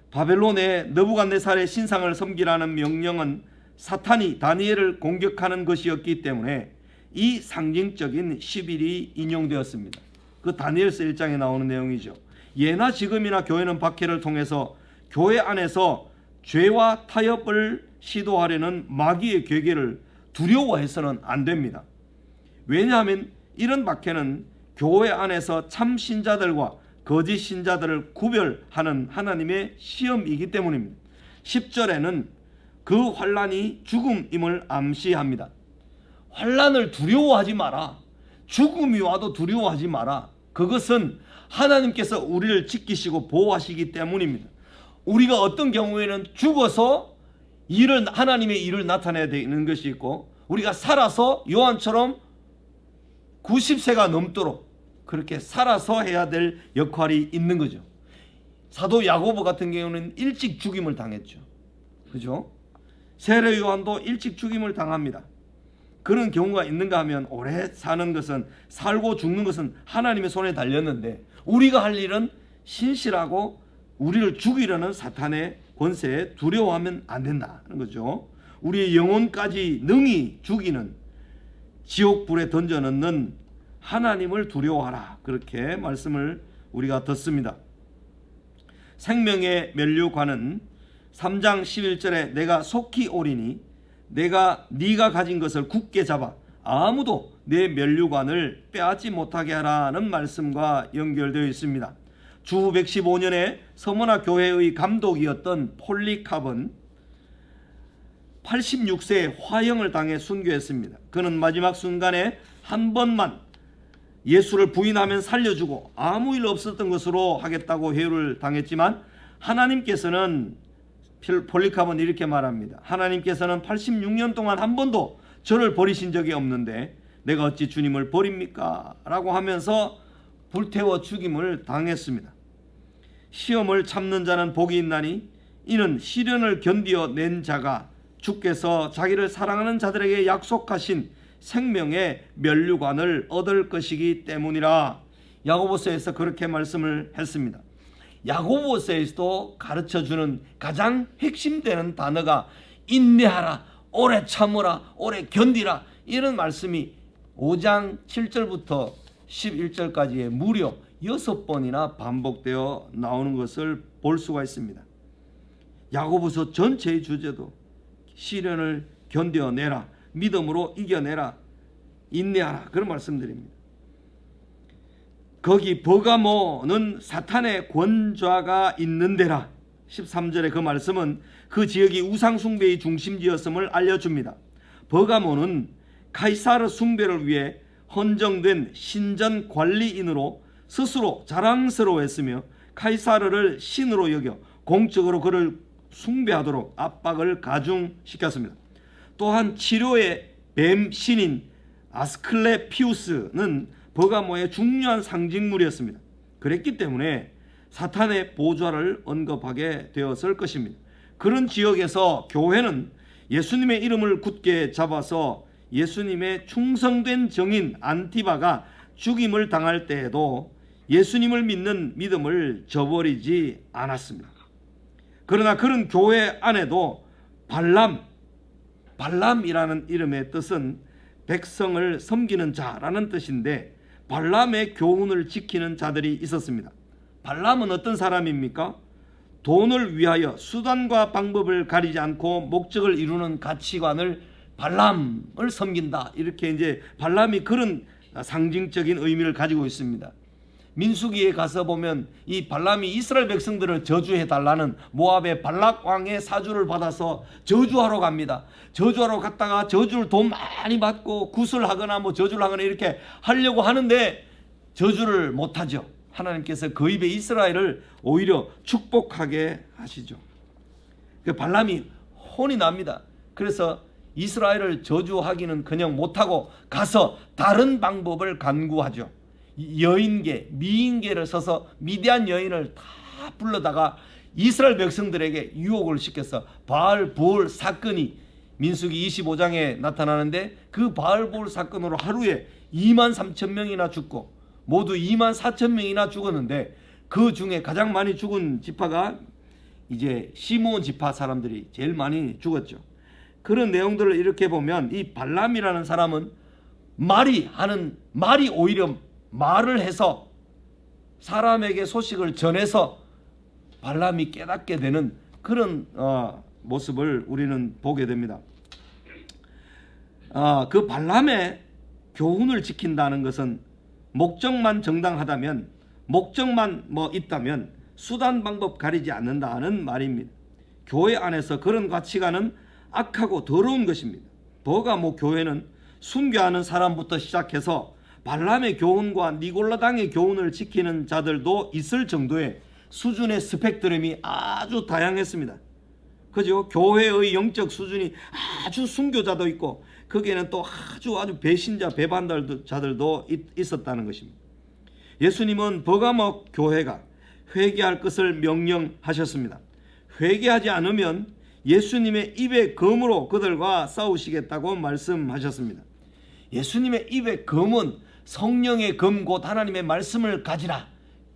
바벨론의 느부갓네살의 신상을 섬기라는 명령은 사탄이 다니엘을 공격하는 것이었기 때문에 이 상징적인 10일이 인용되었습니다. 그 다니엘서 1장에 나오는 내용이죠. 예나 지금이나 교회는 박해를 통해서 교회 안에서 죄와 타협을 시도하려는 마귀의 괴계를 두려워해서는 안 됩니다. 왜냐하면 이런 박해는 교회 안에서 참 신자들과 거짓 신자들을 구별하는 하나님의 시험이기 때문입니다. 10절에는 그 환난이 죽음임을 암시합니다. 환난을 두려워하지 마라. 죽음이 와도 두려워하지 마라. 그것은 하나님께서 우리를 지키시고 보호하시기 때문입니다. 우리가 어떤 경우에는 죽어서 하나님의 일을 나타내야 되는 것이 있고 우리가 살아서 요한처럼 90세가 넘도록 그렇게 살아서 해야 될 역할이 있는 거죠. 사도 야고보 같은 경우는 일찍 죽임을 당했죠. 그죠? 세례 요한도 일찍 죽임을 당합니다. 그런 경우가 있는가 하면 오래 사는 것은 살고 죽는 것은 하나님의 손에 달렸는데 우리가 할 일은 신실하고 우리를 죽이려는 사탄의 권세에 두려워하면 안 된다는 거죠. 우리의 영혼까지 능히 죽이는 지옥불에 던져넣는 하나님을 두려워하라. 그렇게 말씀을 우리가 듣습니다. 생명의 면류관은 3장 11절에 내가 속히 오리니 네가 가진 것을 굳게 잡아 아무도 내 면류관을 빼앗지 못하게 하라는 말씀과 연결되어 있습니다. 주 115년에 서머나 교회의 감독이었던 폴리캅은 86세에 화형을 당해 순교했습니다. 그는 마지막 순간에 한 번만 예수를 부인하면 살려주고 아무 일 없었던 것으로 하겠다고 회유를 당했지만 하나님께서는 폴리카본 이렇게 말합니다. 하나님께서는 86년 동안 한 번도 저를 버리신 적이 없는데 내가 어찌 주님을 버립니까? 라고 하면서 불태워 죽임을 당했습니다. 시험을 참는 자는 복이 있나니 이는 시련을 견디어 낸 자가 주께서 자기를 사랑하는 자들에게 약속하신 생명의 면류관을 얻을 것이기 때문이라. 야고보서에서 그렇게 말씀을 했습니다. 야고보서에서도 가르쳐주는 가장 핵심되는 단어가 인내하라, 오래 참으라, 오래 견디라, 이런 말씀이 5장 7절부터 11절까지의 무려 6번이나 반복되어 나오는 것을 볼 수가 있습니다. 야고보서 전체의 주제도 시련을 견뎌내라, 믿음으로 이겨내라, 인내하라, 그런 말씀드립니다. 거기 버가모는 사탄의 권좌가 있는 데라. 13절의 그 말씀은 그 지역이 우상 숭배의 중심지였음을 알려줍니다. 버가모는 카이사르 숭배를 위해 헌정된 신전 관리인으로 스스로 자랑스러워했으며 카이사르를 신으로 여겨 공적으로 그를 숭배하도록 압박을 가중시켰습니다. 또한 치료의 뱀 신인 아스클레피우스는 버가모의 중요한 상징물이었습니다. 그랬기 때문에 사탄의 보좌를 언급하게 되었을 것입니다. 그런 지역에서 교회는 예수님의 이름을 굳게 잡아서 예수님의 충성된 정인 안티바가 죽임을 당할 때에도 예수님을 믿는 믿음을 저버리지 않았습니다. 그러나 그런 교회 안에도 발람이라는 이름의 뜻은 백성을 섬기는 자라는 뜻인데 발람의 교훈을 지키는 자들이 있었습니다. 발람은 어떤 사람입니까? 돈을 위하여 수단과 방법을 가리지 않고 목적을 이루는 가치관을 발람을 섬긴다. 이렇게 이제 발람이 그런 상징적인 의미를 가지고 있습니다. 민수기에 가서 보면 이 발람이 이스라엘 백성들을 저주해 달라는 모압의 발락 왕의 사주를 받아서 저주하러 갑니다. 저주하러 갔다가 저주를 돈 많이 받고 구슬하거나 뭐 저주를 하거나 이렇게 하려고 하는데 저주를 못하죠. 하나님께서 그 입에 이스라엘을 오히려 축복하게 하시죠. 그 발람이 혼이 납니다. 그래서 이스라엘을 저주하기는 그냥 못하고 가서 다른 방법을 간구하죠. 여인계, 미인계를 써서 미디안 여인을 다 불러다가 이스라엘 백성들에게 유혹을 시켜서 바알볼 사건이 민수기 25장에 나타나는데 그 바알볼 사건으로 하루에 23,000명이나 죽고 모두 24,000명이나 죽었는데 그 중에 가장 많이 죽은 지파가 이제 시므온 지파 사람들이 제일 많이 죽었죠. 그런 내용들을 이렇게 보면 이 발람이라는 사람은 말이 오히려 말을 해서 사람에게 소식을 전해서 발람이 깨닫게 되는 그런 모습을 우리는 보게 됩니다. 그 발람의 교훈을 지킨다는 것은 목적만 정당하다면, 목적만 있다면 수단 방법 가리지 않는다는 말입니다. 교회 안에서 그런 가치관은 악하고 더러운 것입니다. 버가모 교회는 순교하는 사람부터 시작해서 발람의 교훈과 니골라당의 교훈을 지키는 자들도 있을 정도의 수준의 스펙트럼이 아주 다양했습니다. 그죠? 교회의 영적 수준이 아주 순교자도 있고 거기에는 또 아주 배신자, 배반자들도 있었다는 것입니다. 예수님은 버가모 교회가 회개할 것을 명령하셨습니다. 회개하지 않으면 예수님의 입의 검으로 그들과 싸우시겠다고 말씀하셨습니다. 예수님의 입의 검은 성령의 검 곧 하나님의 말씀을 가지라.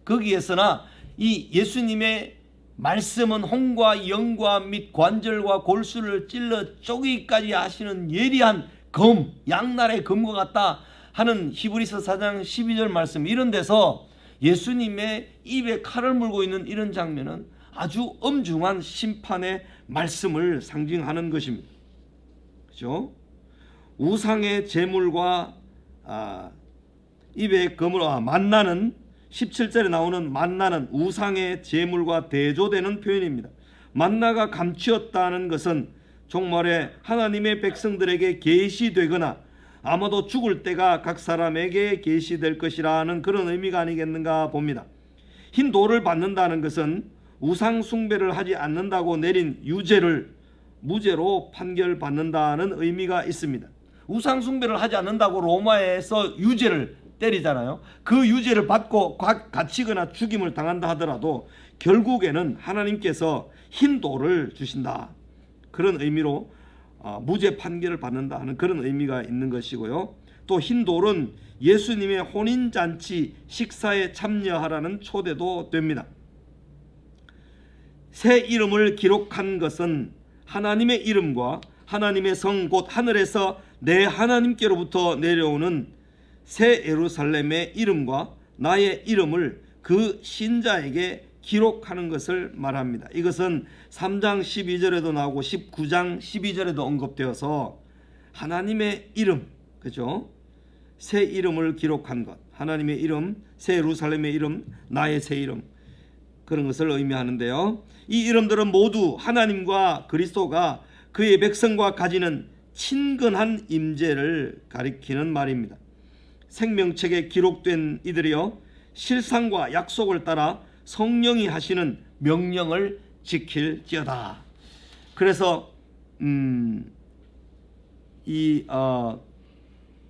거기에서나 이 예수님의 말씀은 혼과 영과 및 관절과 골수를 찔러 쪼개기까지 하시는 예리한 검, 양날의 검과 같다 하는 히브리서 4장 12절 말씀, 이런 데서 예수님의 입에 칼을 물고 있는 이런 장면은 아주 엄중한 심판의 말씀을 상징하는 것입니다. 그렇죠? 우상의 제물과 입에 검으로 만나는 17절에 나오는 만나는 우상의 제물과 대조되는 표현입니다. 만나가 감추었다는 것은 종말에 하나님의 백성들에게 계시되거나 아마도 죽을 때가 각 사람에게 계시될 것이라는 그런 의미가 아니겠는가 봅니다. 흰 돌을 받는다는 것은 우상 숭배를 하지 않는다고 내린 유죄를 무죄로 판결받는다는 의미가 있습니다. 우상 숭배를 하지 않는다고 로마에서 유죄를 때리잖아요. 그 유죄를 받고 갇히거나 죽임을 당한다 하더라도 결국에는 하나님께서 흰 돌을 주신다. 그런 의미로 무죄 판결을 받는다 하는 그런 의미가 있는 것이고요. 또 흰 돌은 예수님의 혼인잔치 식사에 참여하라는 초대도 됩니다. 새 이름을 기록한 것은 하나님의 이름과 하나님의 성 곧 하늘에서 내 하나님께로부터 내려오는 새 예루살렘의 이름과 나의 이름을 그 신자에게 기록하는 것을 말합니다. 이것은 3장 12절에도 나오고 19장 12절에도 언급되어서 하나님의 이름, 그죠? 새 이름을 기록한 것, 하나님의 이름, 새 예루살렘의 이름, 나의 새 이름, 그런 것을 의미하는데요. 이 이름들은 모두 하나님과 그리스도가 그의 백성과 가지는 친근한 임재를 가리키는 말입니다. 생명책에 기록된 이들이여 실상과 약속을 따라 성령이 하시는 명령을 지킬지어다. 그래서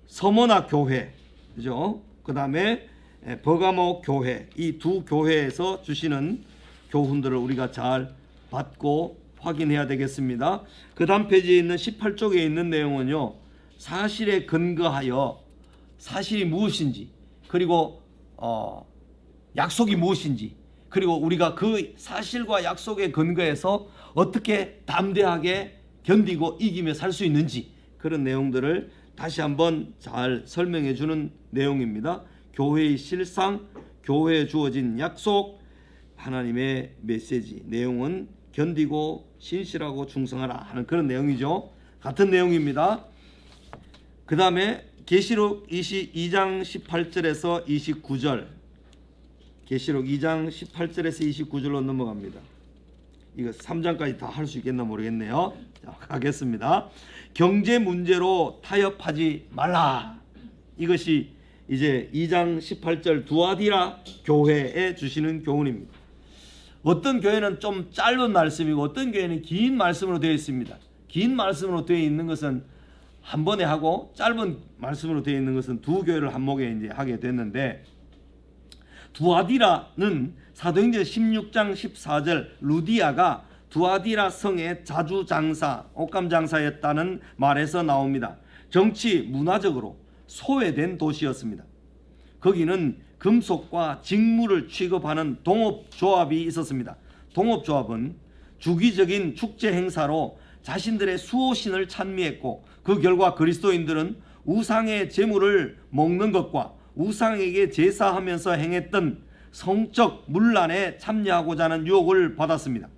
서머나 교회, 그죠? 그 다음에 버가모 교회, 이 두 교회에서 주시는 교훈들을 우리가 잘 받고 확인해야 되겠습니다. 그 다음 페이지에 있는 18쪽에 있는 내용은요, 사실에 근거하여 사실이 무엇인지, 그리고 약속이 무엇인지, 그리고 우리가 그 사실과 약속에 근거해서 어떻게 담대하게 견디고 이기며 살 수 있는지, 그런 내용들을 다시 한번 잘 설명해 주는 내용입니다. 교회의 실상, 교회에 주어진 약속, 하나님의 메시지, 내용은 견디고 신실하고 충성하라 하는 그런 내용이죠. 같은 내용입니다. 그 다음에 계시록 22장 18절에서 29절, 계시록 2장 18절에서 29절로 넘어갑니다. 이거 3장까지 다 할 수 있겠나 모르겠네요. 자, 가겠습니다. 경제 문제로 타협하지 말라. 이것이 이제 2장 18절 두아디라 교회에 주시는 교훈입니다. 어떤 교회는 좀 짧은 말씀이고 어떤 교회는 긴 말씀으로 되어 있습니다. 긴 말씀으로 되어 있는 것은 한 번에 하고 짧은 말씀으로 되어 있는 것은 두 교회를 한목에 이제 하게 됐는데, 두아디라는 사도행전 16장 14절 루디아가 두아디라 성의 자주장사, 옷감장사였다는 말에서 나옵니다. 정치, 문화적으로 소외된 도시였습니다. 거기는 금속과 직물을 취급하는 동업조합이 있었습니다. 동업조합은 주기적인 축제 행사로 자신들의 수호신을 찬미했고, 그 결과 그리스도인들은 우상의 제물을 먹는 것과 우상에게 제사하면서 행했던 성적 문란에 참여하고자 하는 유혹을 받았습니다.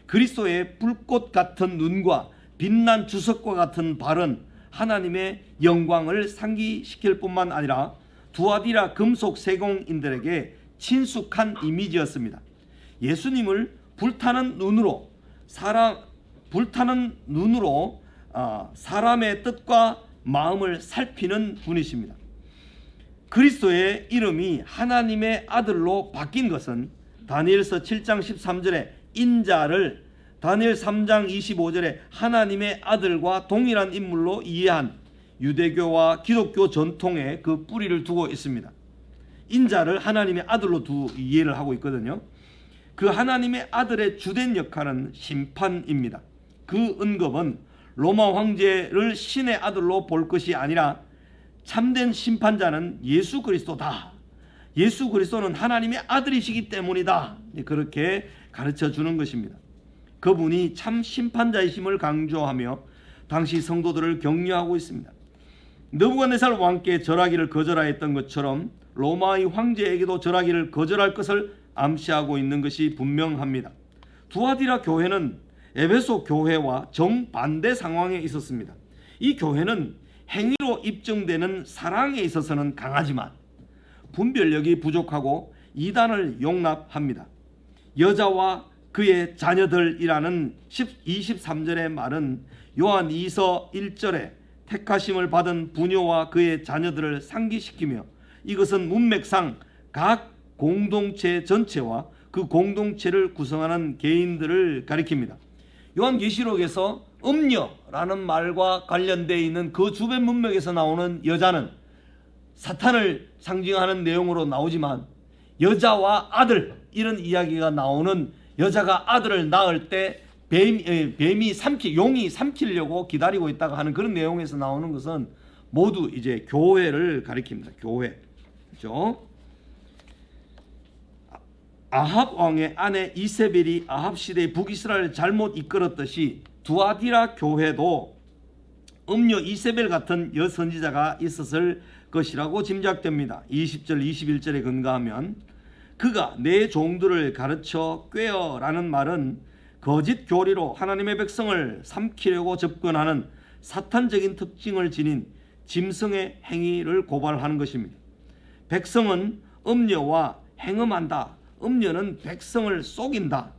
그리스도의 불꽃 같은 눈과 빛난 주석과 같은 발은 하나님의 영광을 상기시킬 뿐만 아니라 두아디라 금속 세공인들에게 친숙한 이미지였습니다. 예수님을 불타는 눈으로 사람의 뜻과 마음을 살피는 분이십니다. 그리스도의 이름이 하나님의 아들로 바뀐 것은 다니엘서 7장 13절에 인자를 다니엘 3장 25절에 하나님의 아들과 동일한 인물로 이해한 유대교와 기독교 전통에 그 뿌리를 두고 있습니다. 인자를 하나님의 아들로 이해를 하고 있거든요. 그 하나님의 아들의 주된 역할은 심판입니다. 그 언급은 로마 황제를 신의 아들로 볼 것이 아니라 참된 심판자는 예수 그리스도다. 예수 그리스도는 하나님의 아들이시기 때문이다. 그렇게 가르쳐 주는 것입니다. 그분이 참 심판자이심을 강조하며 당시 성도들을 격려하고 있습니다. 느부갓네살 왕께 절하기를 거절하였던 것처럼 로마의 황제에게도 절하기를 거절할 것을 암시하고 있는 것이 분명합니다. 두아디라 교회는 에베소 교회와 정반대 상황에 있었습니다. 이 교회는 행위로 입증되는 사랑에 있어서는 강하지만 분별력이 부족하고 이단을 용납합니다. 여자와 그의 자녀들이라는 23절의 말은 요한 2서 1절에 택하심을 받은 부녀와 그의 자녀들을 상기시키며 이것은 문맥상 각 공동체 전체와 그 공동체를 구성하는 개인들을 가리킵니다. 요한계시록에서 음녀라는 말과 관련되어 있는 그 주변 문맥에서 나오는 여자는 사탄을 상징하는 내용으로 나오지만 여자와 아들 이런 이야기가 나오는 여자가 아들을 낳을 때 용이 삼키려고 기다리고 있다가 하는 그런 내용에서 나오는 것은 모두 이제 교회를 가리킵니다. 교회. 그렇죠? 아합 왕의 아내 이세벨이 아합 시대의 북이스라엘을 잘못 이끌었듯이 두아디라 교회도 음녀 이세벨 같은 여선지자가 있었을 것이라고 짐작됩니다. 20절 21절에 근거하면 그가 내 종들을 가르쳐 꾀어라는 말은 거짓 교리로 하나님의 백성을 삼키려고 접근하는 사탄적인 특징을 지닌 짐승의 행위를 고발하는 것입니다. 백성은 음녀와 행음한다. 음녀는 백성을 속인다.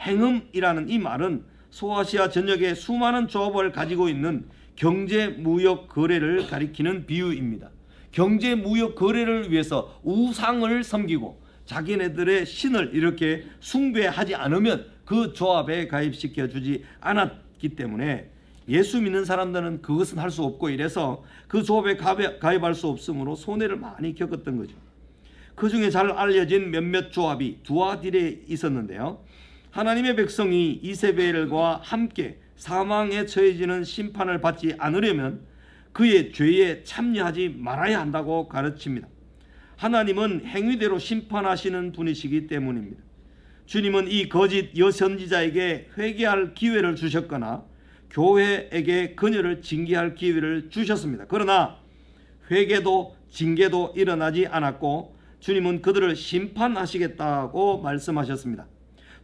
행음이라는 이 말은 소아시아 전역에 수많은 조합을 가지고 있는 경제 무역 거래를 가리키는 비유입니다. 경제 무역 거래를 위해서 우상을 섬기고 자기네들의 신을 이렇게 숭배하지 않으면 그 조합에 가입시켜 주지 않았기 때문에 예수 믿는 사람들은 그것은 할 수 없고 이래서 그 조합에 가입할 수 없으므로 손해를 많이 겪었던 거죠. 그 중에 잘 알려진 몇몇 조합이 두아딜에 있었는데요. 하나님의 백성이 이세벨과 함께 사망에 처해지는 심판을 받지 않으려면 그의 죄에 참여하지 말아야 한다고 가르칩니다. 하나님은 행위대로 심판하시는 분이시기 때문입니다. 주님은 이 거짓 여선지자에게 회개할 기회를 주셨거나 교회에게 그녀를 징계할 기회를 주셨습니다. 그러나 회개도 징계도 일어나지 않았고 주님은 그들을 심판하시겠다고 말씀하셨습니다.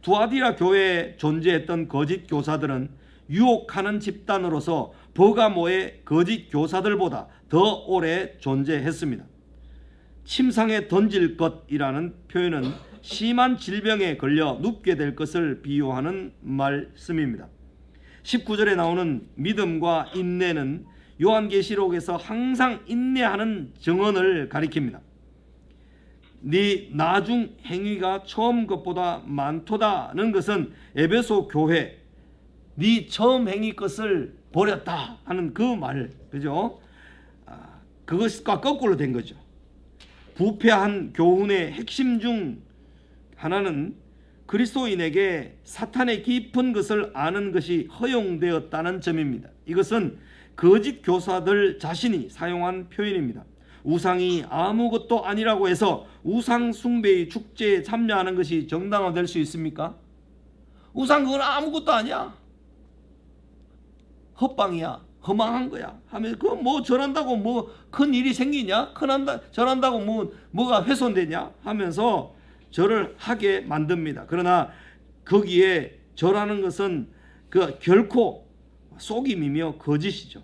두아디라 교회에 존재했던 거짓 교사들은 유혹하는 집단으로서 버가모의 거짓 교사들보다 더 오래 존재했습니다. 침상에 던질 것이라는 표현은 심한 질병에 걸려 눕게 될 것을 비유하는 말씀입니다. 19절에 나오는 믿음과 인내는 요한계시록에서 항상 인내하는 정언을 가리킵니다. 네 나중 행위가 처음 것보다 많도다는 것은 에베소 교회 네 처음 행위 것을 버렸다 하는 그 말, 그죠? 그것과 거꾸로 된 거죠. 부패한 교훈의 핵심 중 하나는 그리스도인에게 사탄의 깊은 것을 아는 것이 허용되었다는 점입니다. 이것은 거짓 교사들 자신이 사용한 표현입니다. 우상이 아무것도 아니라고 해서 우상 숭배의 축제에 참여하는 것이 정당화될 수 있습니까? 우상 그건 아무것도 아니야. 헛방이야. 허망한 거야. 하면 그 뭐 저런다고 뭐 큰 일이 생기냐? 저런다고 뭐가 훼손되냐? 하면서 절을 하게 만듭니다. 그러나 거기에 절하는 것은 그 결코 속임이며 거짓이죠.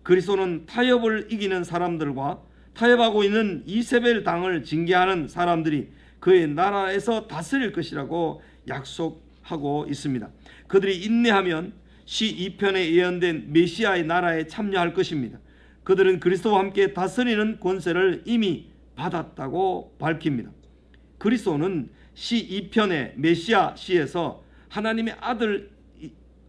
그리스도는 타협을 이기는 사람들과 타협하고 있는 이세벨 당을 징계하는 사람들이 그의 나라에서 다스릴 것이라고 약속하고 있습니다. 그들이 인내하면 시 2편에 예언된 메시아의 나라에 참여할 것입니다. 그들은 그리스도와 함께 다스리는 권세를 이미 받았다고 밝힙니다. 그리스도는 시 2편의 메시아 시에서 하나님의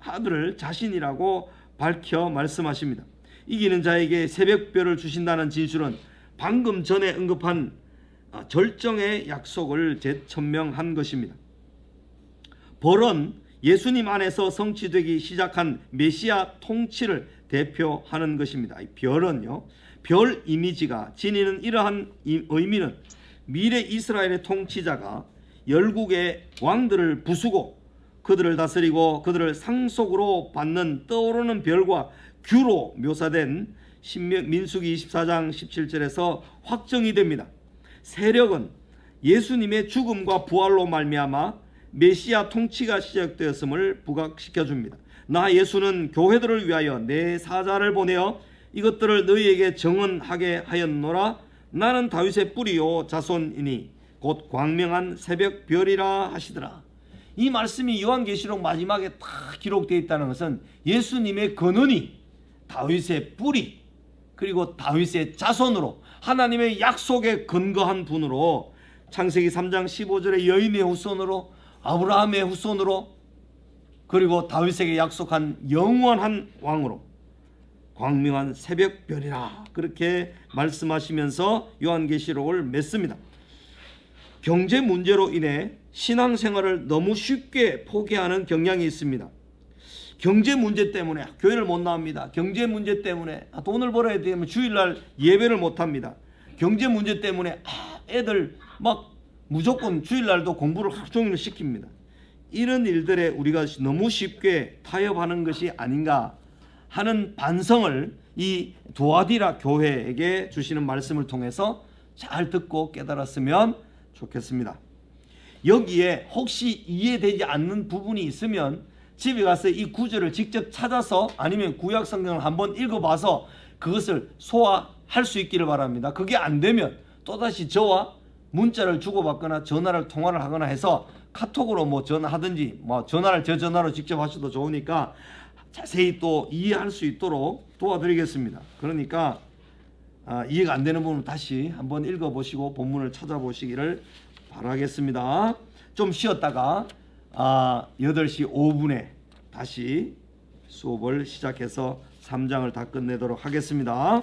아들을 자신이라고 밝혀 말씀하십니다. 이기는 자에게 새벽별을 주신다는 진술은 방금 전에 언급한 절정의 약속을 재천명한 것입니다. 벌은 예수님 안에서 성취되기 시작한 메시아 통치를 대표하는 것입니다. 이 별은요, 별 이미지가 지니는 이러한 의미는 미래 이스라엘의 통치자가 열국의 왕들을 부수고 그들을 다스리고 그들을 상속으로 받는 떠오르는 별과 규로 묘사된 민수기 24장 17절에서 확정이 됩니다. 세력은 예수님의 죽음과 부활로 말미암아 메시아 통치가 시작되었음을 부각시켜줍니다. 나 예수는 교회들을 위하여 내 사자를 보내어 이것들을 너희에게 정언하게 하였노라. 나는 다윗의 뿌리요 자손이니 곧 광명한 새벽 별이라 하시더라. 이 말씀이 요한계시록 마지막에 다 기록되어 있다는 것은 예수님의 근원이 다윗의 뿌리 그리고 다윗의 자손으로 하나님의 약속에 근거한 분으로 창세기 3장 15절에 여인의 후손으로, 아브라함의 후손으로, 그리고 다윗에게 약속한 영원한 왕으로, 광명한 새벽별이라 그렇게 말씀하시면서 요한계시록을 맺습니다. 경제 문제로 인해 신앙생활을 너무 쉽게 포기하는 경향이 있습니다. 경제 문제 때문에 교회를 못 나옵니다. 경제 문제 때문에 돈을 벌어야 되면 주일날 예배를 못 합니다. 경제 문제 때문에 애들 막 무조건 주일날도 공부를 하루 종일 시킵니다. 이런 일들에 우리가 너무 쉽게 타협하는 것이 아닌가 하는 반성을 이 두아디라 교회에게 주시는 말씀을 통해서 잘 듣고 깨달았으면 좋겠습니다. 여기에 혹시 이해되지 않는 부분이 있으면 집에 가서 이 구절을 직접 찾아서 아니면 구약 성경을 한번 읽어봐서 그것을 소화할 수 있기를 바랍니다. 그게 안 되면 또다시 저와 문자를 주고받거나 통화를 하거나 해서 카톡으로 뭐 전화하든지 뭐 전화를 저 전화로 직접 하셔도 좋으니까 자세히 또 이해할 수 있도록 도와드리겠습니다. 그러니까 이해가 안 되는 부분은 다시 한번 읽어보시고 본문을 찾아보시기를 바라겠습니다. 좀 쉬었다가 8시 5분에 다시 수업을 시작해서 3장을 다 끝내도록 하겠습니다.